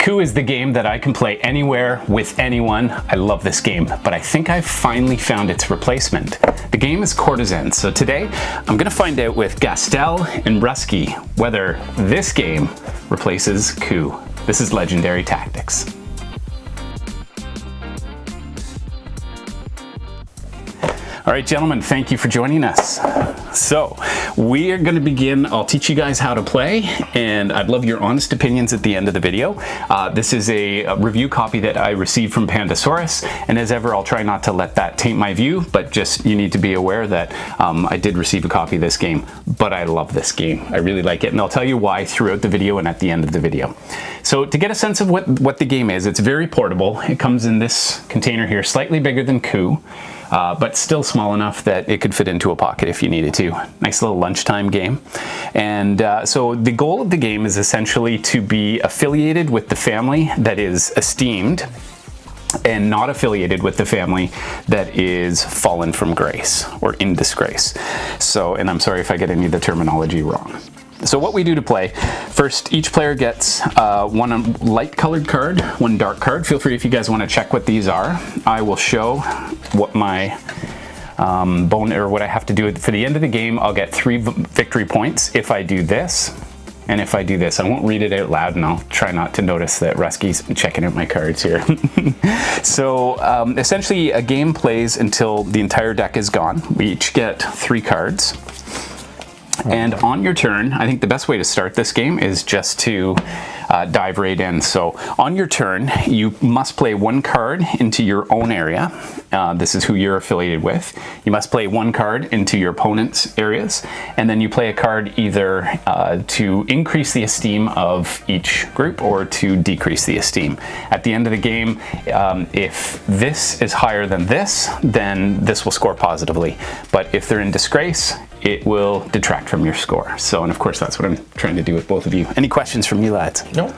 Coup is the game that I can play anywhere with anyone. I love this game, but I think I've finally found its replacement. The game is Courtisans. So today, I'm gonna find out with Gastel and Rusky whether this game replaces Coup. This is Legendary Tactics. All right, gentlemen, thank you for joining us. So we are going to begin. I'll teach you guys how to play, and I'd love your honest opinions at the end of the video. This is a review copy that I received from Pandasaurus, and as ever, I'll try not to let that taint my view, but just you need to be aware that I did receive a copy of this game, but I love this game. I really like it, and I'll tell you why throughout the video and at the end of the video. So to get a sense of what the game is, it's very portable. It comes in this container here, slightly bigger than Coup. But still small enough that it could fit into a pocket if you needed to. Nice little lunchtime game. And so the goal of the game is essentially to be affiliated with the family that is esteemed and not affiliated with the family that is fallen from grace or in disgrace. So, and I'm sorry if I get any of the terminology wrong. So what we do to play, first each player gets one light colored card, one dark card. Feel free if you guys want to check what these are. I will show what my what I have to do for the end of the game. I'll get 3 victory points if I do this and if I do this. I won't read it out loud, and I'll try not to notice that Rusky's checking out my cards here. So essentially a game plays until the entire deck is gone. We each get 3 cards. And on your turn, I think the best way to start this game is just to dive right in. So on your turn, you must play 1 card into your own area. This is who you're affiliated with. You must play 1 card into your opponent's areas, and then you play a card either to increase the esteem of each group or to decrease the esteem. At the end of the game, if this is higher than this, then this will score positively. But if they're in disgrace, it will detract from your score. So, and of course, that's what I'm trying to do with both of you. Any questions from you lads? No.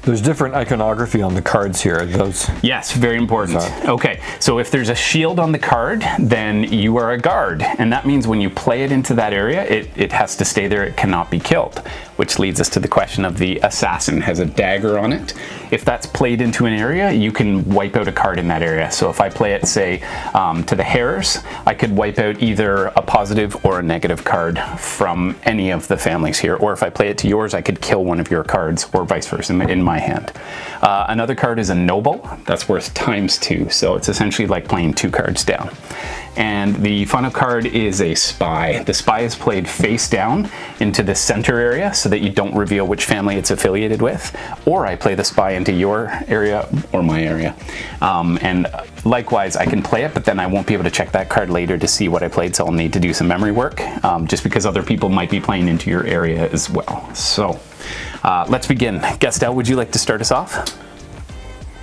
There's different iconography on the cards here. Those. Yes, very important. Okay, so if there's a shield on the card, then you are a guard. And that means when you play it into that area, it has to stay there. It cannot be killed, which leads us to the question of the assassin. Has a dagger on it. If that's played into an area, you can wipe out a card in that area. So if I play it, say, to the hares, I could wipe out either a positive or a negative card from any of the families here. Or if I play it to yours, I could kill one of your cards, or vice versa in my hand. Another card is a noble. That's worth ×2. So it's essentially like playing 2 cards down. And the final card is a spy. The spy is played face down into the center area so that you don't reveal which family it's affiliated with. Or I play the spy into your area or my area. And likewise, I can play it, but then I won't be able to check that card later to see what I played, so I'll need to do some memory work, just because other people might be playing into your area as well. So let's begin. Gastel, would you like to start us off?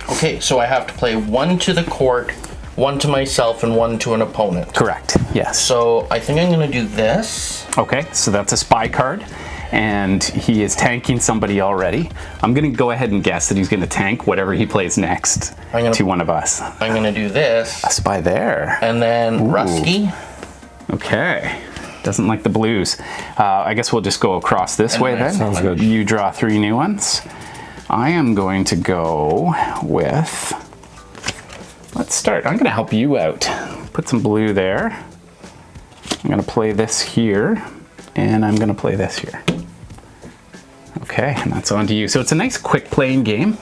Okay, so I have to play 1 to the court, 1 to myself, and 1 to an opponent. Correct, yes. So I think I'm going to do this. Okay, so that's a spy card, and he is tanking somebody already. I'm going to go ahead and guess that he's going to tank whatever he plays next to one of us. I'm going to do this. A spy there. And then Rusky. Okay. Doesn't like the blues. I guess we'll just go across this way then. Sounds good. You draw 3 new ones. I am going to go with... Let's start. I'm going to help you out. Put some blue there. I'm going to play this here, and I'm going to play this here. Okay, and that's on to you. So it's a nice quick playing game.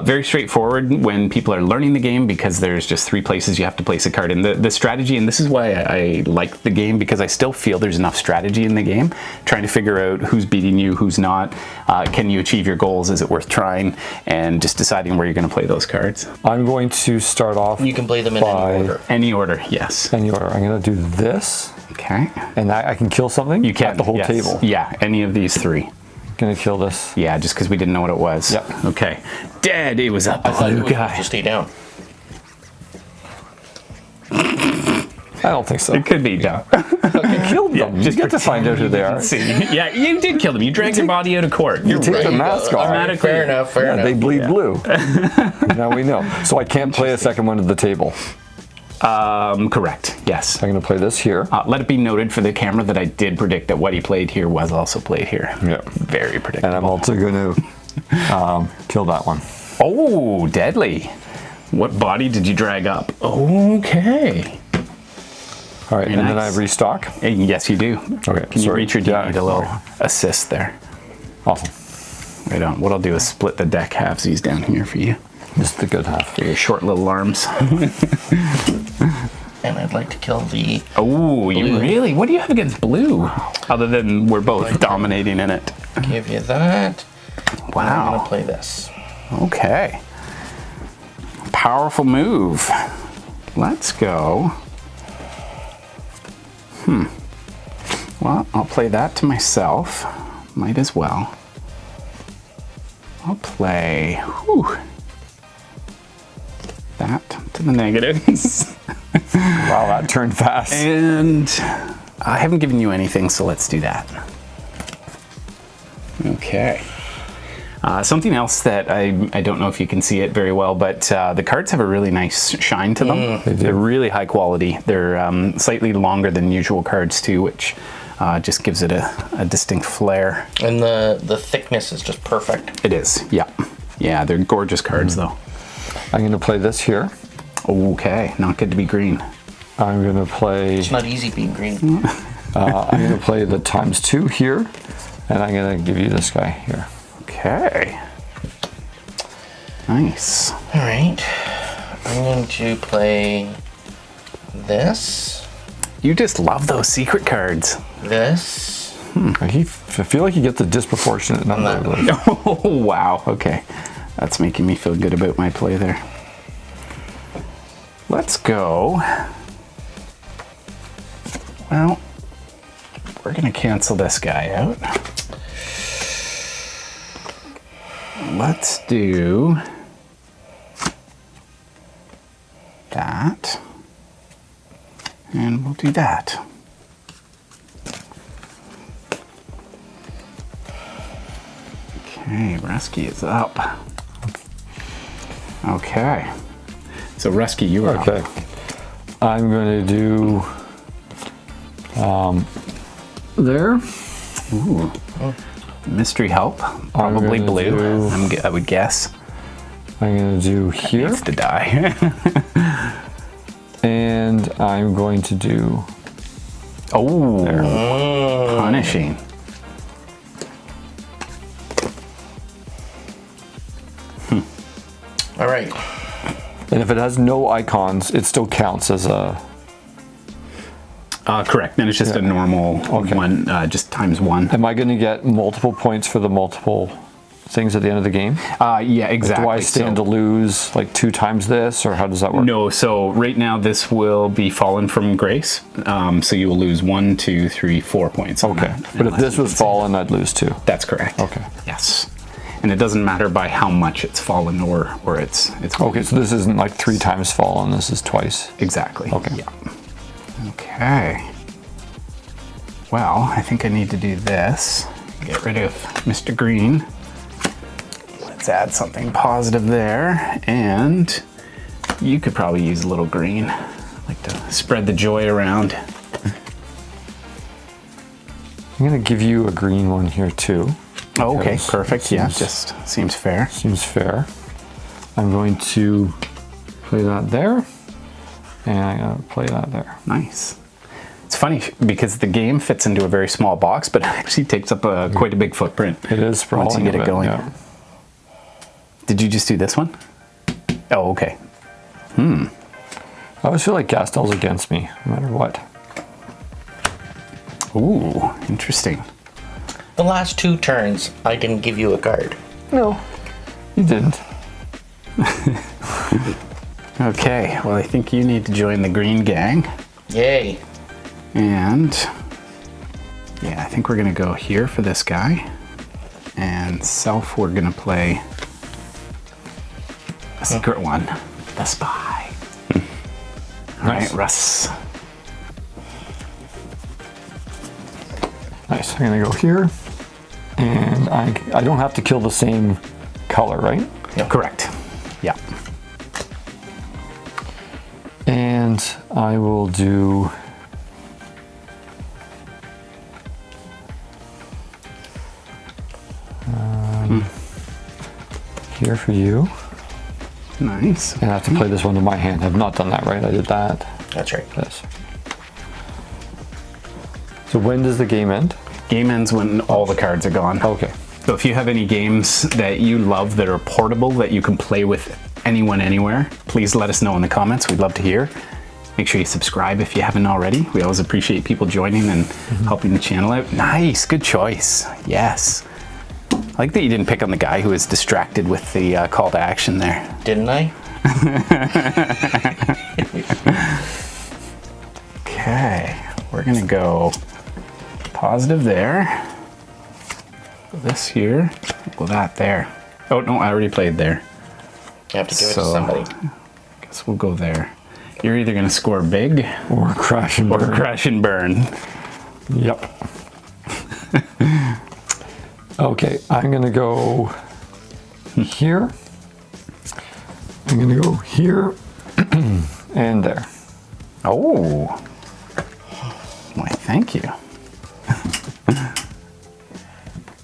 Very straightforward when people are learning the game, because there's just 3 places you have to place a card in. The strategy, and this is why I like the game, because I still feel there's enough strategy in the game, trying to figure out who's beating you, who's not, can you achieve your goals, is it worth trying, and just deciding where you're going to play those cards. I'm going to start off. You can play them in any order. Any order, yes. Any order. I'm going to do this. Okay. And I can kill something? You can. At the whole table? Yeah, any of these 3. Gonna kill this. Yeah, just because we didn't know what it was. Yep. Okay. Dead. It was a I thought blue it guy. was just stay down. I don't think so. It could be down. You killed them. Just you get to find out who they are. See. Yeah, you did kill them. You dragged their body out of court. You take the mask off. Automatically. Fair enough, fair enough. They bleed blue. Now we know. So I can't play a second one to the table. Correct. Yes. I'm going to play this here. Let it be noted for the camera that I did predict that what he played here was also played here. Yeah. Very predictable. And I'm also going to Kill that one. Oh, deadly. What body did you drag up? Okay. All right, and then I nice. restock. Yes, you do. Okay, Can you sorry. reach or do you Yeah, need a little sorry. assist there? Awesome. Right on. What I'll do is split the deck halvesies down here for you. This is the good half. For your short little arms. And I'd like to kill the. Oh, you Blue. really? What do you have against blue? Other than we're both dominating in it. Give you that. Wow. And I'm gonna play this. Okay. Powerful move. Let's go. Well, I'll play that to myself. Might as well. I'll play that to the negatives. Wow, that turned fast. And I haven't given you anything, so let's do that. Okay. Something else that I don't know if you can see it very well, but the cards have a really nice shine to them. They're really high quality. They're slightly longer than usual cards too, which just gives it a distinct flair. And the thickness is just perfect. It is, yeah. Yeah, they're gorgeous cards though. I'm going to play this here. Okay, not good to be green. I'm going to play. It's not easy being green. I'm going to play the ×2 here, and I'm going to give you this guy here. Okay. Nice. All right. I'm going to play this. You just love those secret cards. This. I feel like he gets a disproportionate number of those. Oh, wow. Okay. That's making me feel good about my play there. Let's go. Well, we're going to cancel this guy out. Let's do that. And we'll do that. Okay, Rusky is up. Okay. So Rusky, you are Okay. up. I'm going to do there. Ooh. Mystery help. Probably gonna blue. do- I would guess. I'm going to do here, Needs to die. and I'm going to do Oh, punishing. All right. and if it has no icons, it still counts as a. Correct. Then it's just a normal Okay. one, just ×1. Am I going to get multiple points for the multiple things at the end of the game? Yeah, exactly. Do I stand to lose like 2 times this, or how does that work? No, so right now this will be fallen from grace. So you will lose 1, 2, 3, 4 points. on Okay, that, but if unless this you was can say- fallen, I'd lose 2. That's correct. Okay. Yes. And it doesn't matter by how much it's fallen or it's Okay, so this isn't like 3 times fallen. This is twice. Exactly. Okay. Yeah. Okay. Well, I think I need to do this. Get rid of Mr. Green. Let's add something positive there. And you could probably use a little green. I like to spread the joy around. I'm going to give you a green one here too. Oh, okay, because perfect. it Yeah, seems- just seems fair. Seems fair. I'm going to play that there, and I'm going to play that there. Nice. It's funny because the game fits into a very small box, but it actually takes up quite a big footprint. It is sprawling once you get a it bit, going. yeah. Did you just do this one? Oh, okay. I always feel like Gastel's against me, no matter what. Ooh, interesting. The last 2 turns, I didn't give you a card. No, you didn't. Okay, well, I think you need to join the green gang. Yay. And yeah, I think we're gonna go here for this guy. And self, we're gonna play a secret one, the spy. All right, Russ. Nice. I'm going to go here, and I don't have to kill the same color, right? Correct. Yeah. And I will do. here for you. Nice. And I have to play this one to my hand. I've not done that, right? I did that. That's right. This. So when does the game end? Game ends when all the cards are gone. Okay. So if you have any games that you love that are portable that you can play with anyone, anywhere, please let us know in the comments. We'd love to hear. Make sure you subscribe if you haven't already. We always appreciate people joining and helping the channel out. Nice, good choice. Yes. I like that you didn't pick on the guy who was distracted with the call to action there. Didn't I? Okay, we're gonna go positive there. This here, go that there. Oh no, I already played there. You have to give it to somebody. Guess we'll go there. You're either gonna score big Or crash and or burn. crash and burn. Yep. Okay, I'm gonna go here. I'm gonna go here and there. Oh, why? Thank you.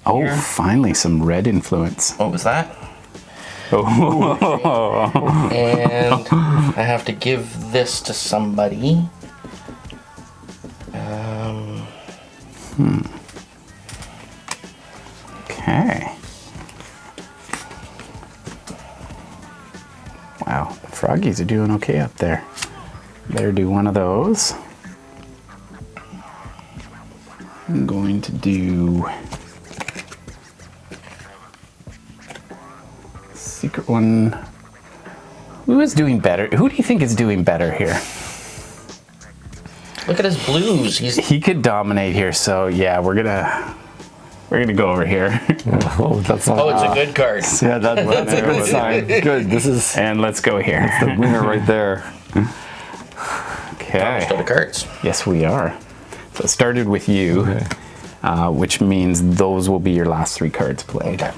Oh, Here. finally some red influence. What was that? Oh, And I have to give this to somebody. okay. Wow, the froggies are doing okay up there. Better do one of those. I'm going to do secret one. Who is doing better? Who do you think is doing better here? Look at his blues. He could dominate here, so yeah, we're gonna go over here. Oh, that's not. Oh, it's a good card. Yeah, that's a good sign. Good. This is And let's go here. the winner right there. Still Okay. the cards. Yes, we are. So it started with you, Okay. which means those will be your last 3 cards played. Okay.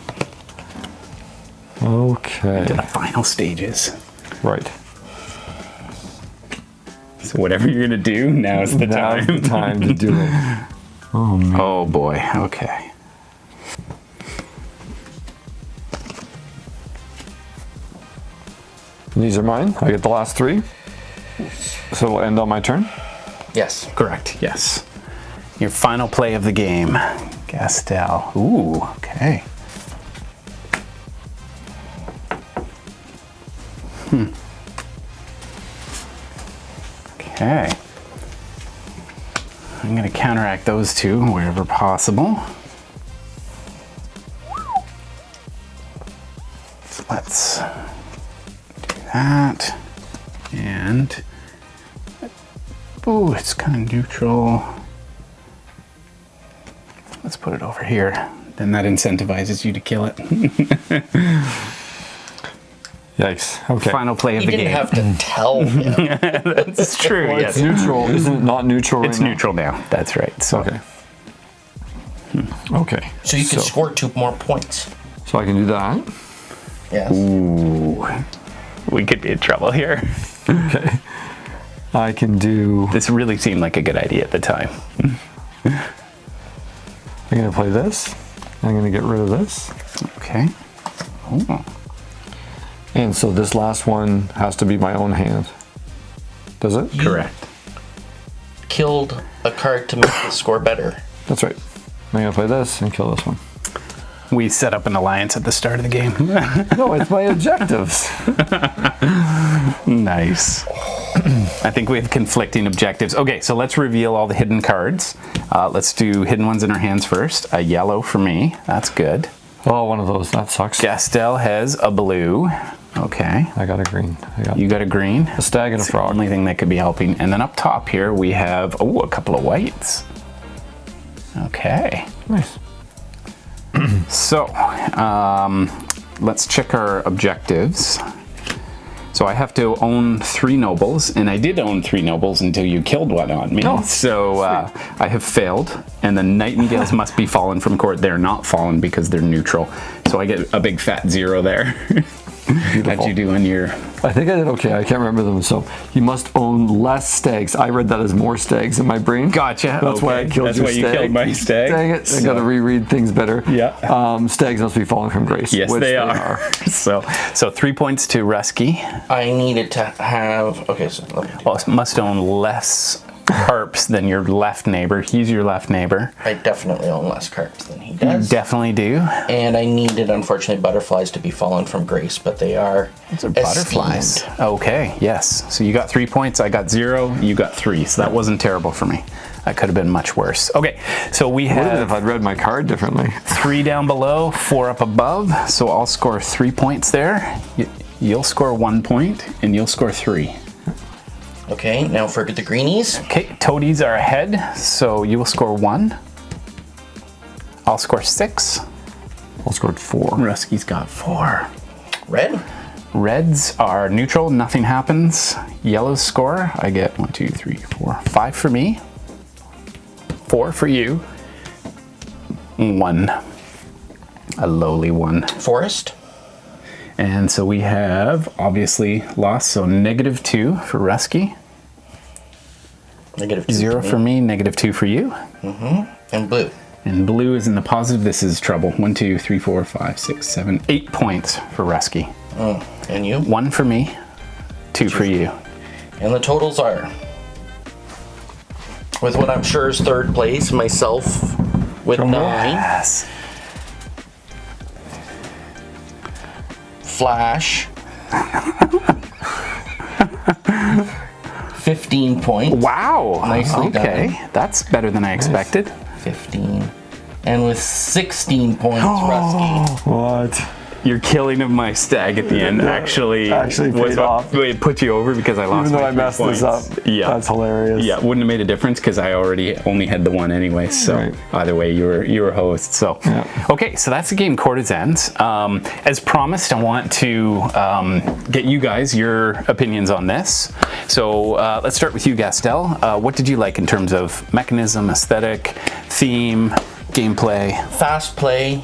Okay. To the final stages. Right. So whatever you're gonna do, now's the Now's time. the time to do it. Oh man. Oh boy. Okay. These are mine. I get the last 3. So we'll end on my turn. Yes. Correct. Yes. Your final play of the game, Gastel. Ooh. Okay. Okay. I'm going to counteract those 2 wherever possible. So let's do that. And, ooh, it's kind of neutral. Let's put it over here. Then that incentivizes you to kill it. Yikes. Okay. Final play of You the didn't game. have to tell him. That's true. Well, Yes. it's neutral. Isn't it not neutral right It's now? neutral now. That's right. So Okay. Okay. So you can score 2 more points. So I can do that. Yes. ooh, we could be in trouble here. Okay. I can do. This really seemed like a good idea at the time. I'm gonna play this. I'm gonna get rid of this. Okay. Oh. And so this last one has to be my own hand. Does it? Correct. Killed a card to make the score better. That's right. I'm gonna play this and kill this one. We set up an alliance at the start of the game. No, it's my objectives. Nice. I think we have conflicting objectives. Okay, so let's reveal all the hidden cards. Let's do hidden ones in our hands first. A yellow for me. That's good. Oh, one of those. That sucks. Gastel has a blue. Okay. I got a green. You got a green. a stag and a That's the frog. only thing that could be helping. And then up top here we have, oh, a couple of whites. Okay. Nice. So, let's check our objectives. So I have to own 3 nobles, and I did own 3 nobles until you killed one on me. Oh, so I have failed, and the nightingales must be fallen from court. They're not fallen because they're neutral. So I get a big fat 0 there. How'd you do on your... I think I did okay. I can't remember them. So you must own less stags. I read that as more stags in my brain. Gotcha. That's why I killed your stag. That's why you killed my stag. Dang it. I got to reread things better. Yeah. Stags must be falling from grace. Yes, they are. So 3 points to Rusky. I needed to have... Okay, so... Well, must own less carps than your left neighbor. He's your left neighbor. I definitely own less carps than he does. You definitely do. And I needed, unfortunately, butterflies to be fallen from grace, but they are Those are butterflies. Okay, yes. So you got 3 points, I got 0, you got 3. So that wasn't terrible for me. That could have been much worse. Okay, so we have... What if I'd read my card differently? 3 down below, 4 up above. So I'll score 3 points there. You'll score 1 point, and you'll score 3. Okay, now for the greenies. Okay, toadies are ahead, so you will score 1. I'll score 6. I'll score 4. Rusky's got 4. Red. Reds are neutral, nothing happens. Yellows score, I get 1, 2, 3, 4, 5 for me. 4 for you. 1. A lowly 1. Forest. And so we have obviously lost, so -2 for Rusky. -2. 0 for me, -2 for you. And blue. And blue is in the positive. This is trouble. 1, 2, 3, 4, 5, 6, 7, 8 points for Rusky. And you? 1 for me, 2 for you. And the totals are, with what I'm sure is third place, myself with 9. Yes. Flash. 15 points. Wow. Nicely okay. done. That's better than I expected. 15. And with 16 points, Rusky. What? Your killing of my stag at the end actually paid off. It put you over because I lost. Even though my I 3 messed points. this up. Yeah, That's hilarious. Yeah, wouldn't have made a difference because I only had the 1 anyway. So Right. either way, you were host. So Yeah. okay, so that's the game Courtisans. As promised, I want to get you guys your opinions on this. So let's start with you, Gastel. What did you like in terms of mechanism, aesthetic, theme, gameplay? Fast play.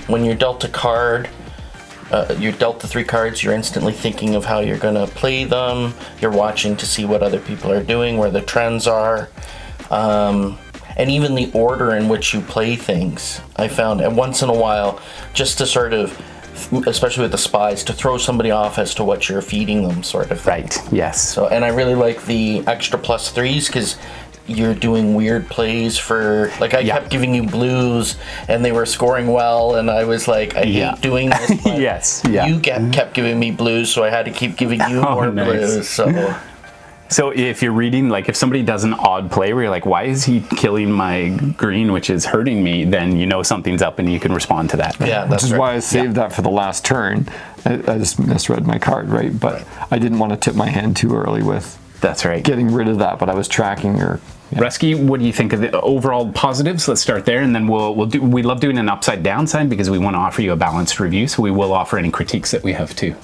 When you're dealt a card, you're dealt the 3 cards, you're instantly thinking of how you're going to play them. You're watching to see what other people are doing, where the trends are. And even the order in which you play things. I found, and once in a while, just to sort of, especially with the spies, to throw somebody off as to what you're feeding them, sort of thing. Right, yes. So, and I really like the extra +3s because you're doing weird plays for, like, I kept giving you blues and they were scoring well, and I was like, I hate doing this, but Yes, yeah. you kept giving me blues, so I had to keep giving you more nice. blues. So if you're reading, like if somebody does an odd play where you're like, why is he killing my green, which is hurting me, then you know something's up and you can respond to that. Yeah, that's Which is right. why I saved that for the last turn. I just misread my card, right? But I didn't want to tip my hand too early with That's right. getting rid of that, but I was tracking or... Yeah. Rusky, what do you think of the overall positives? Let's start there, and then we love doing an upside down side because we want to offer you a balanced review, so we will offer any critiques that we have too.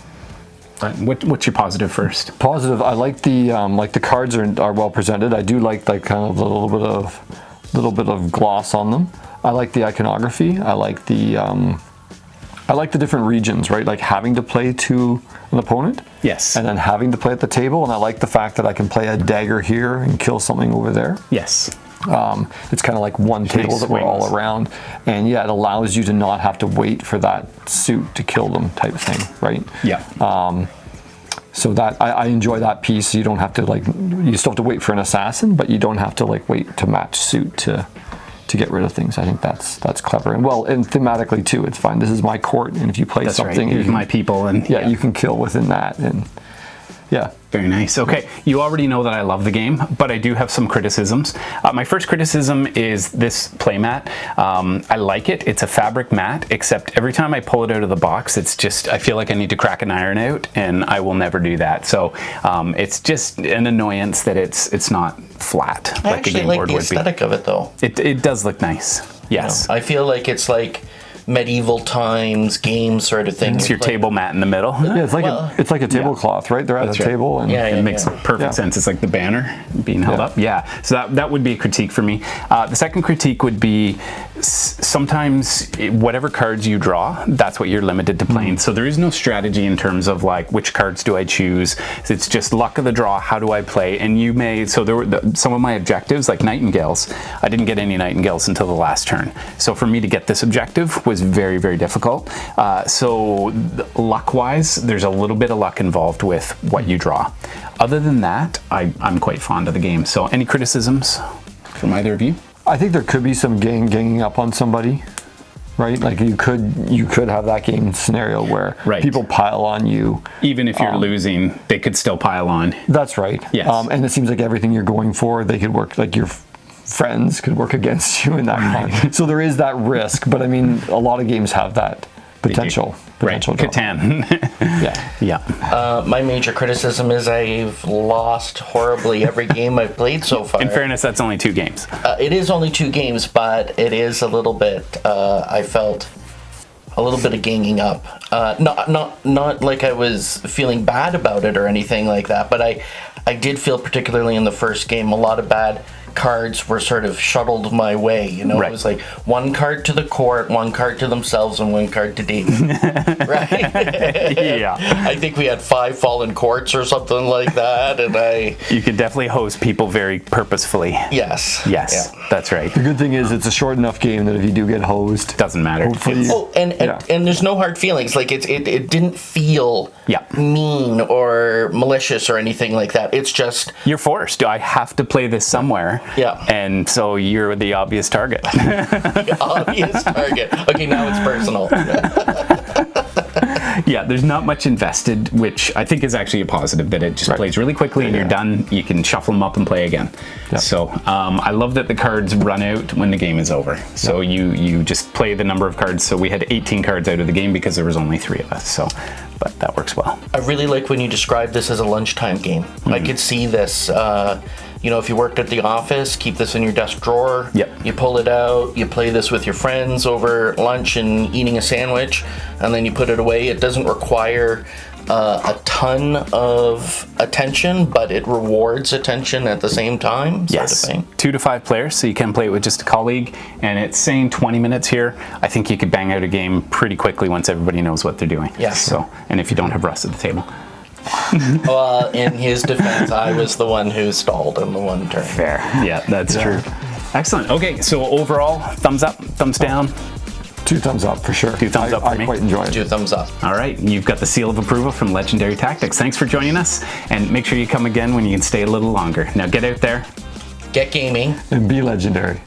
What's your positive first? Positive. I like the cards are well presented. I do like kind of a little bit of gloss on them. I like the iconography. I like the different regions, right? Like having to play to an opponent. Yes. And then having to play at the table. And I like the fact that I can play a dagger here and kill something over there. Yes. It's kind of like one table Nice that we're all swings. around. And yeah, it allows you to not have to wait for that suit to kill them type thing, right? Yeah. So that I enjoy that piece. You don't have to you still have to wait for an assassin, but you don't have to wait to match suit to get rid of things. I think that's clever, and thematically too, it's fine. This is my court, and if you play That's something, right. Here's my people, and you can kill within that, and yeah. Very nice. Okay, you already know that I love the game, but I do have some criticisms. My first criticism is this playmat. I like it. It's a fabric mat, except every time I pull it out of the box, I feel like I need to crack an iron out, and I will never do that. So it's just an annoyance that it's not flat I like a actually game like board the would be. aesthetic of it, though. It does look nice. Yes. I feel like it's like medieval times game sort of thing. It's your table mat in the middle. Yeah, it's like a tablecloth, right? They're at a table, and Yeah, It makes perfect sense. It's like the banner being held up. Yeah. So that would be a critique for me. The second critique would be sometimes whatever cards you draw, that's what you're limited to playing. So there is no strategy in terms of like which cards do I choose. It's just luck of the draw. How do I play? And you may. So there were some of my objectives, like nightingales. I didn't get any nightingales until the last turn. So for me to get this objective was very, very difficult. So luck-wise, there's a little bit of luck involved with what you draw. Other than that, I'm quite fond of the game. So any criticisms from either of you? I think there could be some ganging up on somebody, right? Like you could have that game scenario where people pile on you. Even if you're losing, they could still pile on. That's right. Yes. And it seems like everything you're going for, they could work, like your friends could work against you in that kind. So there is that risk, but I mean, a lot of games have that potential. Right, Catan. Yeah. My major criticism is I've lost horribly every game I've played so far. In fairness, that's only 2 games. It is only 2 games, but it is a little bit, I felt a little bit of ganging up. Not like I was feeling bad about it or anything like that, but I did feel, particularly in the first game, a lot of bad cards were sort of shuttled my way, you know. It was like 1 card to the court, 1 card to themselves, and 1 card to David. Right? Yeah. I think we had 5 fallen courts or something like that, and You can definitely host people very purposefully. Yes. Yes, that's right. The good thing is it's a short enough game that if you do get hosed, Doesn't matter. hopefully. And there's no hard feelings. Like it didn't feel mean or malicious or anything like that. It's just You're forced. I have to play this somewhere. Yeah. And so you're the obvious target. obvious target. Okay, now it's personal. Yeah, there's not much invested, which I think is actually a positive, that it just plays really quickly and you're done. You can shuffle them up and play again. So I love that the cards run out when the game is over. So you just play the number of cards. So we had 18 cards out of the game because there was only 3 of us. So, but that works well. I really like when you describe this as a lunchtime game. I could see this. You know, if you worked at the office, keep this in your desk drawer. Yep. You pull it out, you play this with your friends over lunch and eating a sandwich, and then you put it away. It doesn't require a ton of attention, but it rewards attention at the same time, sort of thing. 2 to 5 players, so you can play it with just a colleague, and it's saying 20 minutes here. I think you could bang out a game pretty quickly once everybody knows what they're doing. Yeah. So, and if you don't have Russ at the table. Well, in his defense, I was the one who stalled in the 1 turn. Fair. Yeah, that's true. Excellent. Okay, so overall, thumbs up, thumbs down? 2 thumbs up for sure. 2 thumbs up for me. I quite enjoy it. 2 thumbs up. All right, you've got the seal of approval from Legendary Tactics. Thanks for joining us, and make sure you come again when you can stay a little longer. Now get out there. Get gaming. And be legendary.